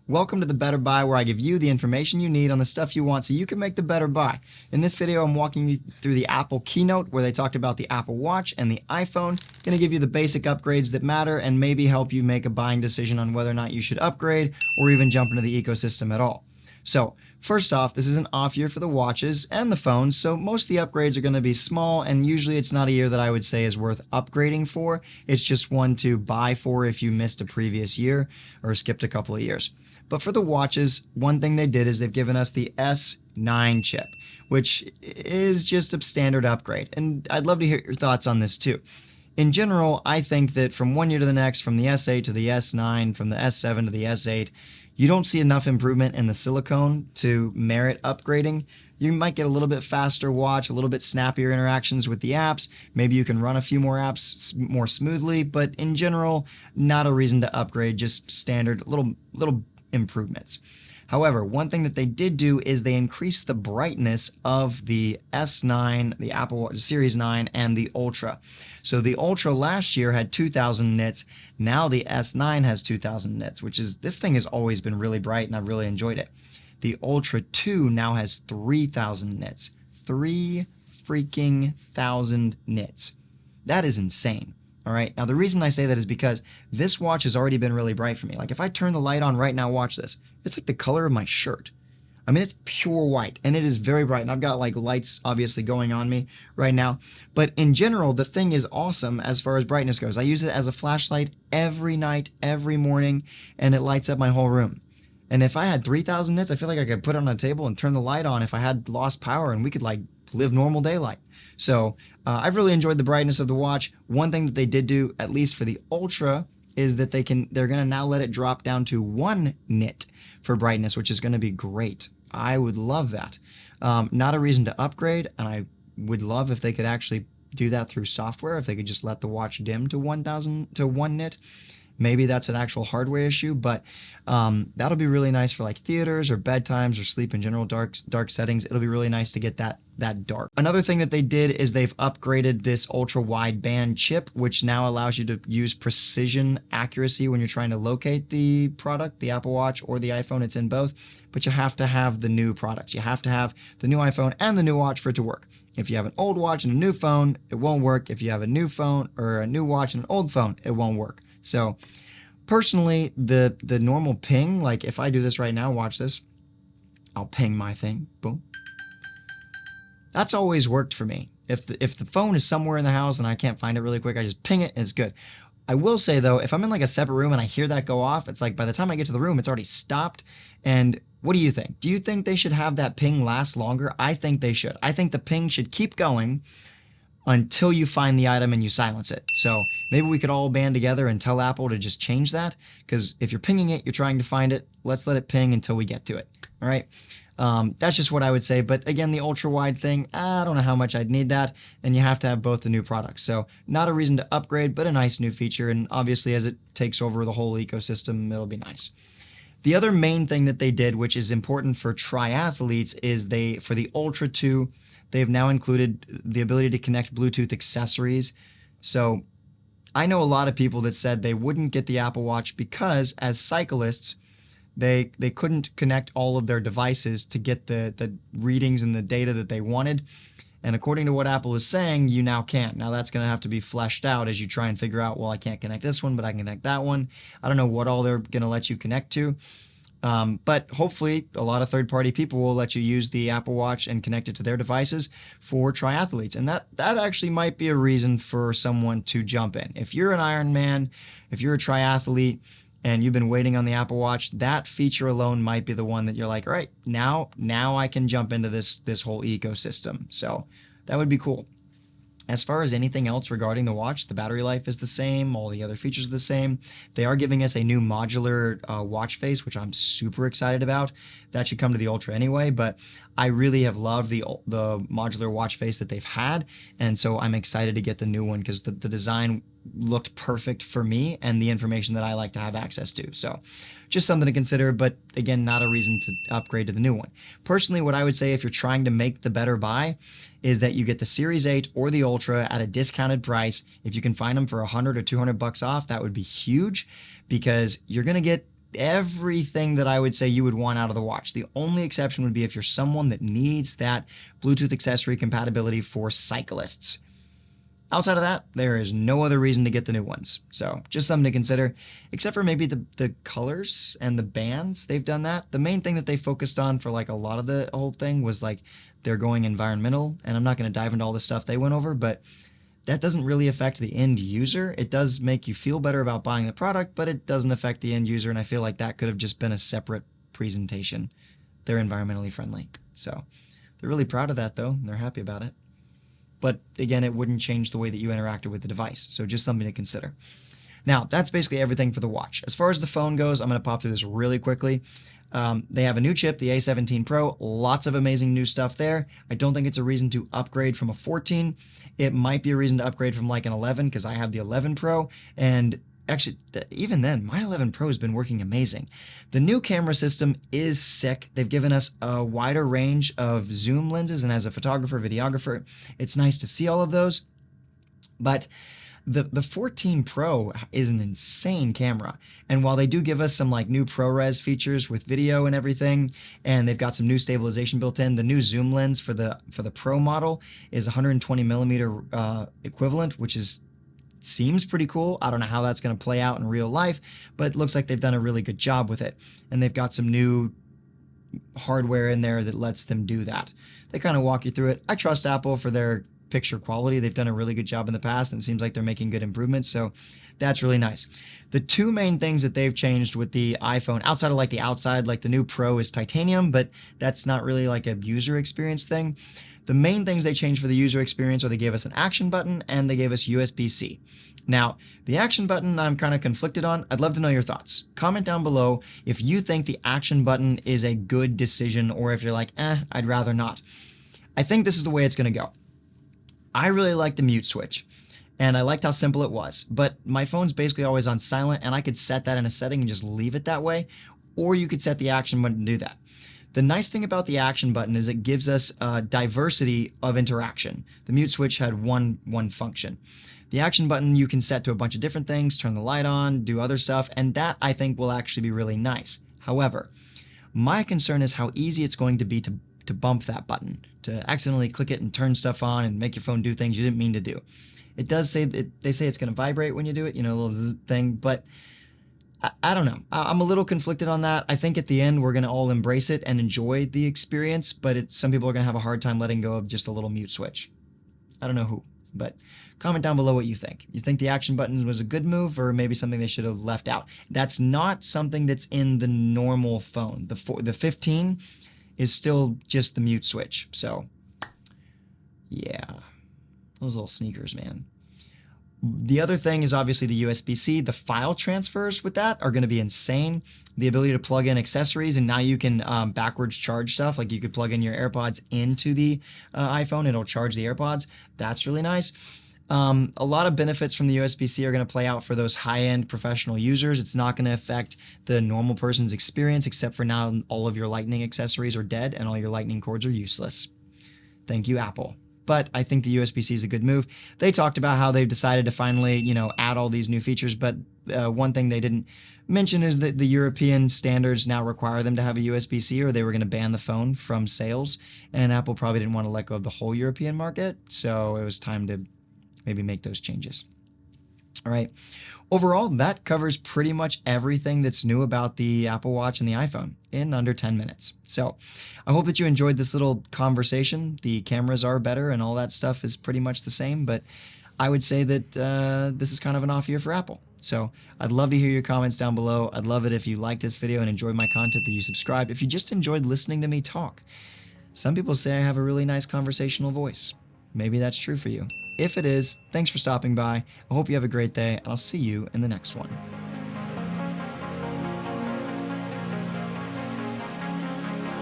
Welcome to the Better Buy, where I give you the information you need on the stuff you want so you can make the better buy. In this video, I'm walking you through the Apple keynote where they talked about the Apple Watch and the iPhone. Going to give you the basic upgrades that matter and maybe help you make a buying decision on whether or not you should upgrade or even jump into the ecosystem at all. So, first off, this is an off year for the watches and the phones, so most of the upgrades are going to be small, and usually it's not a year that I would say is worth upgrading for. It's just one to buy for if you missed a previous year or skipped a couple of years. But for the watches, one thing they did is they've given us the S9 chip, which is just a standard upgrade, and I'd love to hear your thoughts on this too. In general, I think that from one year to the next, from the S8 to the S9, from the S7 to the S8, you don't see enough improvement in the silicone to merit upgrading. You might get a little bit faster watch, a little bit snappier interactions with the apps. Maybe you can run a few more apps more smoothly, but in general, not a reason to upgrade, just standard little improvements. However, one thing that they did do is they increased the brightness of the S9, the Apple Watch Series 9, and the Ultra. So the Ultra last year had 2,000 nits. Now the S9 has 2,000 nits, which is, this thing has always been really bright and I've really enjoyed it. The Ultra 2 now has 3,000 nits. 3 freaking thousand nits. That is insane. All right. Now, the reason I say that is because this watch has already been really bright for me. Like if I turn the light on right now, watch this. It's like the color of my shirt. I mean, it's pure white and it is very bright. And I've got like lights obviously going on me right now. But in general, the thing is awesome as far as brightness goes. I use it as a flashlight every night, every morning, and it lights up my whole room. And if I had 3,000 nits, I feel like I could put it on a table and turn the light on if I had lost power and we could like live normal daylight. So I've really enjoyed the brightness of the watch. One thing that they did do, at least for the Ultra, is that they're going to now let it drop down to 1 nit for brightness, which is going to be great. I would love that. Not a reason to upgrade, and I would love if they could actually do that through software, if they could just let the watch dim to 1 nit. Maybe that's an actual hardware issue, but that'll be really nice for like theaters or bedtimes or sleep in general, dark settings. It'll be really nice to get that dark. Another thing that they did is they've upgraded this ultra wide band chip, which now allows you to use precision accuracy when you're trying to locate the product, the Apple Watch or the iPhone. It's in both, but you have to have the new product. You have to have the new iPhone and the new watch for it to work. If you have an old watch and a new phone, it won't work. If you have a new phone or a new watch and an old phone, it won't work. So personally, the normal ping, like if I do this right now, watch this, I'll ping my thing, boom. That's always worked for me. If the phone is somewhere in the house and I can't find it really quick, I just ping it and it's good. I will say though, if I'm in like a separate room and I hear that go off, it's like by the time I get to the room, it's already stopped. And what do you think? Do you think they should have that ping last longer? I think they should. I think the ping should keep going until you find the item and you silence it. So maybe we could all band together and tell Apple to just change that, because if you're pinging it, you're trying to find it. Let's let it ping until we get to it. All right. That's just what I would say. But again, the ultra wide thing, I don't know how much I'd need that. And you have to have both the new products. So not a reason to upgrade, but a nice new feature. And obviously as it takes over the whole ecosystem, it'll be nice. The other main thing that they did, which is important for triathletes, is for the Ultra 2, they've now included the ability to connect Bluetooth accessories. So I know a lot of people that said they wouldn't get the Apple Watch because as cyclists, they couldn't connect all of their devices to get the readings and the data that they wanted. And according to what Apple is saying, you now can. Now that's going to have to be fleshed out as you try and figure out, well, I can't connect this one, but I can connect that one. I don't know what all they're going to let you connect to. But hopefully a lot of third-party people will let you use the Apple Watch and connect it to their devices for triathletes. And that actually might be a reason for someone to jump in. If you're an Ironman, if you're a triathlete, and you've been waiting on the Apple Watch, that feature alone might be the one that you're like, all right, now I can jump into this whole ecosystem. So that would be cool. As far as anything else regarding the watch, the battery life is the same. All the other features are the same. They are giving us a new modular watch face, which I'm super excited about. That should come to the Ultra anyway, but I really have loved the modular watch face that they've had, and so I'm excited to get the new one because the design looked perfect for me and the information that I like to have access to. So just something to consider, but again, not a reason to upgrade to the new one. Personally, what I would say if you're trying to make the better buy is that you get the Series 8 or the Ultra at a discounted price. If you can find them for $100 or $200 off, that would be huge, because you're going to get everything that I would say you would want out of the watch. The only exception would be if you're someone that needs that Bluetooth accessory compatibility for cyclists. Outside of that, there is no other reason to get the new ones. So just something to consider, except for maybe the colors and the bands. They've done that. The main thing that they focused on for like a lot of the whole thing was like they're going environmental, and I'm not going to dive into all the stuff they went over, but that doesn't really affect the end user. It does make you feel better about buying the product, but it doesn't affect the end user, and I feel like that could have just been a separate presentation. They're environmentally friendly. So they're really proud of that, though, and they're happy about it. But again, it wouldn't change the way that you interacted with the device. So just something to consider. Now, that's basically everything for the watch. As far as the phone goes, I'm going to pop through this really quickly. They have a new chip, the A17 Pro. Lots of amazing new stuff there. I don't think it's a reason to upgrade from a 14. It might be a reason to upgrade from like an 11 because I have the 11 Pro. And actually, even then, my 11 Pro has been working amazing. The new camera system is sick. They've given us a wider range of zoom lenses, and as a photographer, videographer, it's nice to see all of those. But the 14 Pro is an insane camera. And while they do give us some like new ProRes features with video and everything, and they've got some new stabilization built in, the new zoom lens for the Pro model is 120 millimeter equivalent, which seems pretty cool. I don't know how that's going to play out in real life, but it looks like they've done a really good job with it. And they've got some new hardware in there that lets them do that. They kind of walk you through it. I trust Apple for their picture quality. They've done a really good job in the past, and it seems like they're making good improvements, so that's really nice. The two main things that they've changed with the iPhone, outside of like the outside, like the new Pro is titanium, but that's not really like a user experience thing. The main things they changed for the user experience are they gave us an action button and they gave us USB-C. Now, the action button I'm kind of conflicted on. I'd love to know your thoughts. Comment down below if you think the action button is a good decision or if you're like, I'd rather not. I think this is the way it's going to go. I really like the mute switch, and I liked how simple it was, but my phone's basically always on silent, and I could set that in a setting and just leave it that way, or you could set the action button to do that. The nice thing about the action button is it gives us a diversity of interaction. The mute switch had one function. The action button you can set to a bunch of different things, turn the light on, do other stuff, and that I think will actually be really nice. However, my concern is how easy it's going to be to bump that button, to accidentally click it and turn stuff on and make your phone do things you didn't mean to do. It does say that they say it's going to vibrate when you do it, you know, a little zzz thing, but I don't know. I'm a little conflicted on that. I think at the end we're going to all embrace it and enjoy the experience, but some people are going to have a hard time letting go of just a little mute switch. I don't know who, but comment down below what you think. You think the action button was a good move or maybe something they should have left out? That's not something that's in the normal phone. The 15 is still just the mute switch. So yeah, those little sneakers, man. The other thing is obviously the USB-C. The file transfers with that are going to be insane. The ability to plug in accessories, and now you can backwards charge stuff. Like you could plug in your AirPods into the iPhone. It'll charge the AirPods. That's really nice. A lot of benefits from the USB-C are going to play out for those high-end professional users. It's not going to affect the normal person's experience, except for now all of your Lightning accessories are dead and all your Lightning cords are useless. Thank you, Apple. But I think the USB-C is a good move. They talked about how they've decided to finally, add all these new features, but one thing they didn't mention is that the European standards now require them to have a USB-C, or they were going to ban the phone from sales, and Apple probably didn't want to let go of the whole European market, so it was time to maybe make those changes. All right. Overall, that covers pretty much everything that's new about the Apple Watch and the iPhone in under 10 minutes. So I hope that you enjoyed this little conversation. The cameras are better and all that stuff is pretty much the same, but I would say that this is kind of an off year for Apple. So I'd love to hear your comments down below. I'd love it if you like this video and enjoyed my content, that you subscribed. If you just enjoyed listening to me talk. Some people say I have a really nice conversational voice. Maybe that's true for you. If it is, thanks for stopping by. I hope you have a great day, and I'll see you in the next one.